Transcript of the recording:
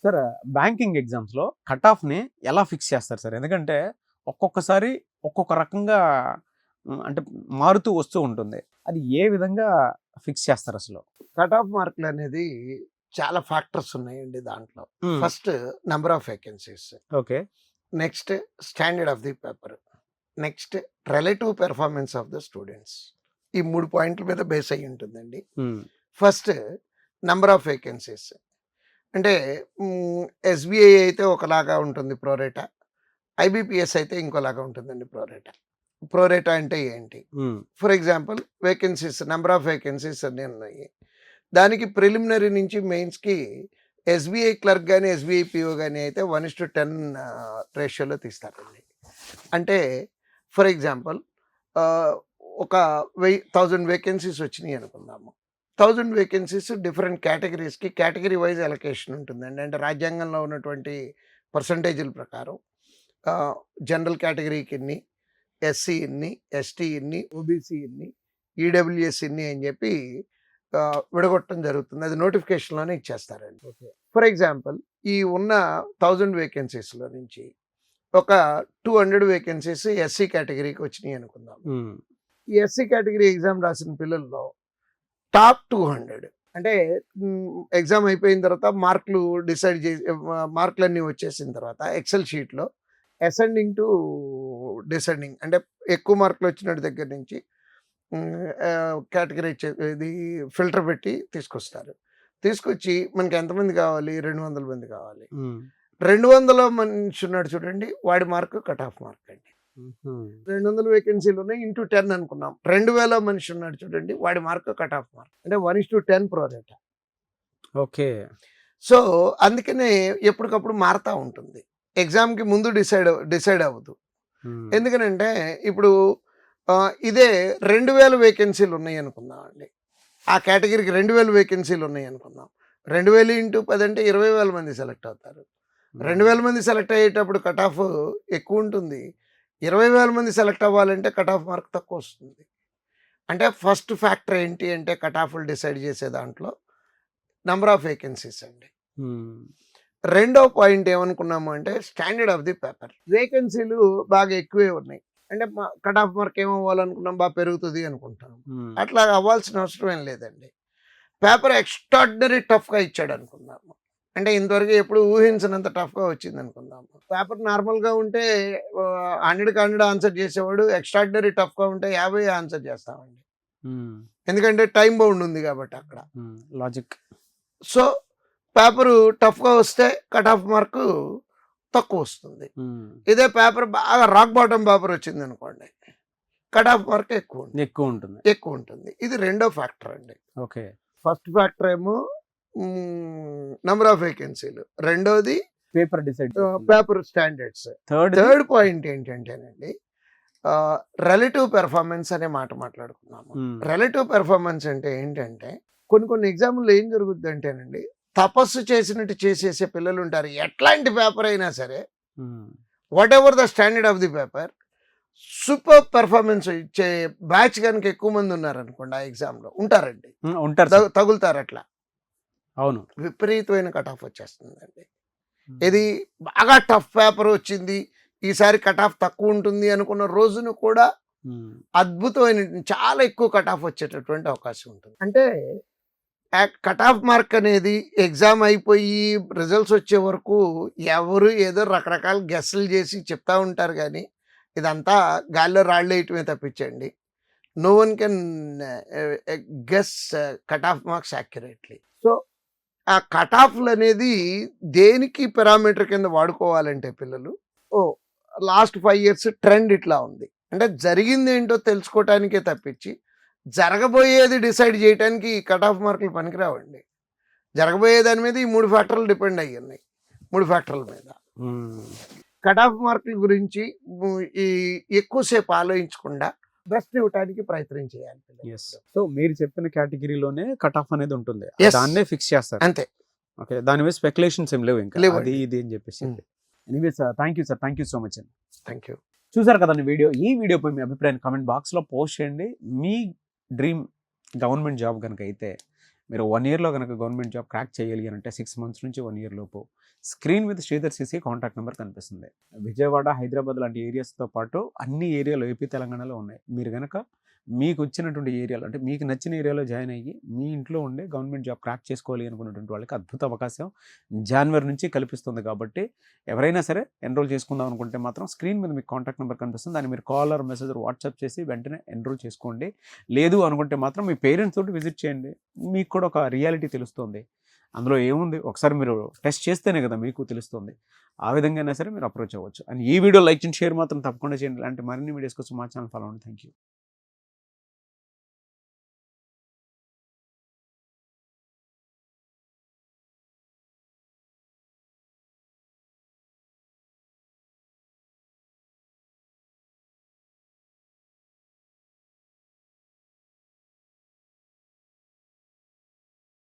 Sir banking ఎగ్జామ్స్లో cut ఆఫ్ని ఎలా fix చేస్తారు సార్? ఎందుకంటే ఒక్కొక్కసారి ఒక్కొక్క రకంగా అంటే మారుతూ వస్తూ ఉంటుంది. అది ఏ విధంగా ఫిక్స్ చేస్తారు అసలు? కట్ ఆఫ్ మార్కులు అనేది చాలా ఫ్యాక్టర్స్ ఉన్నాయండి దాంట్లో. First number of vacancies, okay. Next standard of the paper, next relative performance of the students. ఈ 3 పాయింట్ల మీద బేస్ అయ్యి ఉంటుందండి. ఫస్ట్ నెంబర్ ఆఫ్ వేకెన్సీస్ అంటే ఎస్బీఐ అయితే ఒకలాగా ఉంటుంది ప్రోరేటా, ఐబిపిఎస్ అయితే ఇంకోలాగా ఉంటుందండి ప్రోరేటా. ప్రోరేటా అంటే ఏంటి? For example vacancies, number of vacancies అన్నీ ఉన్నాయి. దానికి ప్రిలిమినరీ నుంచి మెయిన్స్కి ఎస్బీఐ క్లర్క్ కానీ ఎస్బీఐ పిఓ కానీ అయితే 1:10 రేషియోలో తీస్తారండి. అంటే ఫర్ ఎగ్జాంపుల్ ఒక 1000 వేకెన్సీస్ వచ్చినాయి అనుకుందాము. 1000 వేకెన్సీస్ డిఫరెంట్ కేటగిరీస్కి కేటగిరీ వైజ్ అలొకేషన్ ఉంటుందండి. అంటే రాజ్యాంగంలో ఉన్నటువంటి పర్సంటేజీల ప్రకారం జనరల్ కేటగిరీకి ఇన్ని, ఎస్సీ ఇన్ని, ఎస్టీ ఇన్ని, ఓబీసీ ఇన్ని, ఈడబ్ల్యూఎస్ ఇన్ని అని చెప్పి విడగొట్టడం జరుగుతుంది. అది నోటిఫికేషన్లోనే ఇచ్చేస్తారండి. ఓకే. ఫర్ ఎగ్జాంపుల్ ఈ ఉన్న 1000 వేకెన్సీస్లో నుంచి ఒక 200 వేకెన్సీస్ ఎస్సీ కేటగిరీకి వచ్చినాయి అనుకుందాం. ఈ ఎస్సీ కేటగిరీ ఎగ్జామ్ రాసిన పిల్లల్లో టాప్ 200 అంటే ఎగ్జామ్ అయిపోయిన తర్వాత మార్కులు డిసైడ్ చేసి మార్కులన్నీ వచ్చేసిన తర్వాత ఎక్సెల్ షీట్లో అసెండింగ్ టు డిసెండింగ్ అంటే ఎక్కువ మార్కులు వచ్చిన దగ్గర నుంచి కేటగిరీ ఇది ఫిల్టర్ పెట్టి తీసుకొస్తారు. తీసుకొచ్చి మనకి ఎంతమంది కావాలి? 200 మంది కావాలి. 200 మనిషి ఉన్నాడు చూడండి, వాడి మార్కు కట్ ఆఫ్ మార్క్ అండి. 200 వేకెన్సీలు ఉన్నాయి, ఇంటూ 10 అనుకున్నాం. 2000 మనిషి ఉన్నాడు చూడండి, వాడి మార్కు కట్ ఆఫ్ మార్క్ అంటే 1:10 ప్రోరేటా. ఓకే. సో అందుకనే ఎప్పటికప్పుడు మారుతూ ఉంటుంది. ఎగ్జామ్కి ముందు డిసైడ్ అవ్వదు. ఎందుకనంటే ఇప్పుడు ఇదే 2000 వేకెన్సీలు ఉన్నాయి అనుకుందాం అండి. ఆ కేటగిరీకి 2000 వేకెన్సీలు ఉన్నాయి అనుకుందాం. 2000 × 10 అంటే 20,000 మంది సెలెక్ట్ అవుతారు. 2000 మంది సెలెక్ట్ అయ్యేటప్పుడు కట్ ఆఫ్ ఎక్కువ ఉంటుంది. 20,000 మంది సెలెక్ట్ అవ్వాలంటే కట్ ఆఫ్ మార్క్ తక్కువ వస్తుంది. అంటే ఫస్ట్ ఫ్యాక్టర్ ఏంటి అంటే కట్ ఆఫ్లు డిసైడ్ చేసే దాంట్లో నెంబర్ ఆఫ్ వేకెన్సీస్ అండి. రెండో పాయింట్ ఏమనుకున్నాము అంటే స్టాండర్డ్ ఆఫ్ ది పేపర్. వేకెన్సీలు బాగా ఎక్కువే ఉన్నాయి అంటే కట్ ఆఫ్ మార్క్ ఏమవ్వాలనుకున్నాం, బాగా పెరుగుతుంది అనుకుంటాం. అట్లా అవ్వాల్సిన అవసరం ఏం లేదండి. పేపర్ ఎక్స్ట్రాడినరీ టఫ్గా ఇచ్చాడు అనుకుందాము, అంటే ఇంతవరకు ఎప్పుడు ఊహించినంత టఫ్గా వచ్చింది అనుకుందాము. పేపర్ నార్మల్గా ఉంటే 100కి 100 ఆన్సర్ చేసేవాడు, ఎక్స్ట్రాడినరీ టఫ్గా ఉంటే 50 ఆన్సర్ చేస్తామండి. ఎందుకంటే టైం బౌండ్ ఉంది కాబట్టి అక్కడ లాజిక్. సో పేపరు టఫ్గా వస్తే కట్ ఆఫ్ మార్కు తక్కువ వస్తుంది. ఇదే పేపర్ బాగా రాక్ బాటమ్ పేపర్ వచ్చింది అనుకోండి, కట్ ఆఫ్ మార్క్ ఎక్కువ ఉంటుంది. ఇది రెండో ఫ్యాక్టర్ అండి. ఓకే. ఫస్ట్ ఫ్యాక్టర్ ఏమో నెంబర్ ఆఫ్ వేకెన్సీలు, రెండోది పేపర్ స్టాండర్డ్స్. థర్డ్ పాయింట్ ఏంటంటేనండి రిలేటివ్ పెర్ఫార్మెన్స్ అనే మాట మాట్లాడుకున్నాము. రిలేటివ్ పెర్ఫార్మెన్స్ అంటే ఏంటంటే కొన్ని ఎగ్జామ్లో ఏం జరుగుద్ది అంటేనండి, తపస్సు చేసినట్టు చేసేసే పిల్లలు ఉంటారు. ఎట్లాంటి పేపర్ అయినా సరే, what ever the standard of the paper, super performance ఇచ్చే బ్యాచ్ కనుక ఎక్కువ మంది ఉన్నారనుకోండి ఆ ఎగ్జామ్లో ఉంటారండి, తగులుతారు. అట్లా అవును, విపరీతమైన కట్ ఆఫ్ వచ్చేస్తుందండి. ఇది బాగా టఫ్ పేపర్ వచ్చింది, ఈసారి కట్ ఆఫ్ తక్కువ ఉంటుంది అనుకున్న రోజును కూడా అద్భుతమైన చాలా ఎక్కువ కట్ ఆఫ్ వచ్చేటటువంటి అవకాశం ఉంటుంది. అంటే కట్ ఆఫ్ మార్క్ అనేది ఎగ్జామ్ అయిపోయి రిజల్ట్స్ వచ్చే వరకు ఎవరు ఏదో రకరకాల గెస్సులు చేసి చెప్తా ఉంటారు, కానీ ఇదంతా గాల్లో రాళ్ళు వేయటమే తప్పించండి. No one can guess cut off marks accurately. So ఆ కట్ ఆఫ్లు అనేది దేనికి పారామీటర్ కింద వాడుకోవాలంటే పిల్లలు, లాస్ట్ 5 years ట్రెండ్ ఇట్లా ఉంది అంటే జరిగింది ఏంటో తెలుసుకోవటానికే తప్పించి జరగబోయేది డిసైడ్ చేయడానికి కట్ ఆఫ్ మార్కులు పనికిరావండి. జరగబోయే దాని మీద ఈ 3 ఫ్యాక్టర్లు డిపెండ్ అయ్యి ఉన్నాయి. 3 ఫ్యాక్టర్ల మీద కట్ ఆఫ్ మార్కుల గురించి ఈ ఎక్కువసేపు ఆలోచించకుండా బెస్ట్ ఇవ్వడానికి ప్రయత్నం చేయాలి. సో మీరు చెప్పిన కేటగిరీలోనే కట్ ఆఫ్ అనేది ఉంటుంది, దాన్నే ఫిక్స్ చేస్తారు అంతే. ఓకే, దాని మీద స్పెక్యులేషన్స్ ఏం లేవు ఇంకా, అది ఇది అని చెప్పేసి. Anyways thank you sir, thank you so much అండి. Thank you. చూసారు కదండి వీడియో. ఈ వీడియోపై మీ అభిప్రాయాన్ని కామెంట్ బాక్స్లో పోస్ట్ చేయండి. మీ డ్రీమ్ గవర్నమెంట్ జాబ్ కనుక అయితే మీరు 1 ఇయర్లో కనుక గవర్నమెంట్ జాబ్ క్రాక్ చేయగలిగారంటే 6 మంత్స్ నుంచి 1 ఇయర్ లోపు స్క్రీన్ మీద శ్రీధర్ సిసి కాంటాక్ట్ నెంబర్ కనిపిస్తుంది. విజయవాడ, హైదరాబాద్ లాంటి ఏరియాస్తో పాటు అన్ని ఏరియాలో ఏపీ, తెలంగాణలో ఉన్నాయి. మీరు కనుక మీకు వచ్చినటువంటి ఏరియాలో అంటే మీకు నచ్చిన ఏరియాలో జాయిన్ అయ్యి మీ ఇంట్లో ఉండే గవర్నమెంట్ జాబ్ క్రాక్ చేసుకోవాలి అనుకున్నటువంటి వాళ్ళకి అద్భుత అవకాశం జనవరి నుంచి కల్పిస్తుంది. కాబట్టి ఎవరైనా సరే ఎన్రోల్ చేసుకుందాం అనుకుంటే మాత్రం స్క్రీన్ మీద మీకు కాంటాక్ట్ నెంబర్ కనిపిస్తుంది. దాన్ని మీరు కాల్ ఆర్ మెసేజ్ వాట్సాప్ చేసి వెంటనే ఎన్రోల్ చేసుకోండి. లేదు అనుకుంటే మాత్రం మీ పేరెంట్స్ తోటి విజిట్ చేయండి. మీకు కూడా ఒక రియాలిటీ తెలుస్తుంది. అందులో ఏముంది, ఒకసారి మీరు టెస్ట్ చేస్తేనే కదా మీకు తెలుస్తుంది. ఆ విధంగా అయినా సరే మీరు అప్రోచ్ అవ్వచ్చు. అండ్ ఈ వీడియో లైక్ చేయండి, షేర్ మాత్రం తప్పకుండా చేయండి. ఇలాంటి మరిన్ని వీడియోస్ కోసం మా ఛానల్ ఫాలో అవ్వండి. Thank you.